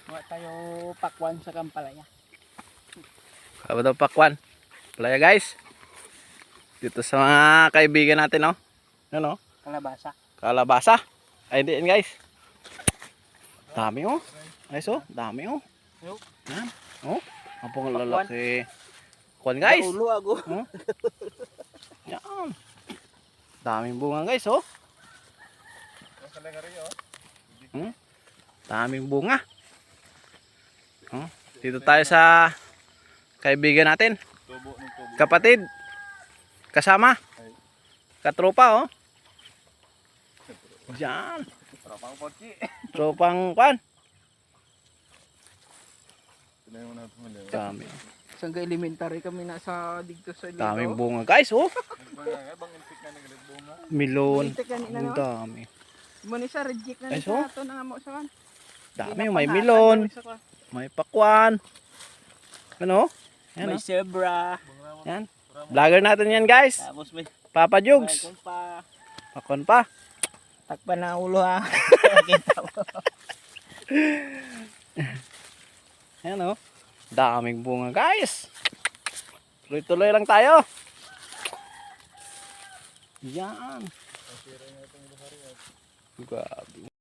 Mga tayo pakwan sa Kampalaya. Kaba daw pakwan. Palaya guys. Dito sa mga kaibigan natin, oh. Ano? Kalabasa. Kalabasa. Ay, hindi yan guys. Dami, oh. Ay, so, dami, oh. Yan. Oh, apong lalaki. Kuan guys. Ulo ako. Oh. Yan. Daming bunga guys, oh. Daming bunga. Oh. Dito tayo sa kaibigan natin. Kapatid. Kasama. Katropa, oh. Yan. Tropang pan. Dami. Isang elementary kami nasa dito sa Lido. Daming bunga guys, oh. Milon. Ang dami. Manisa reject na Ay, nito so? ato na mo sa kan. Dami, may milon. May pakwan. Ano? Yan, May oh. zebra. Yan. Vlogger natin yan guys. Tapos may Papa Jugs. pa. Pakwan pa. Takpan na ulo ha. Yan, oh. Daming bunga guys. Tuloy-tuloy lang tayo. Yan. Grabe.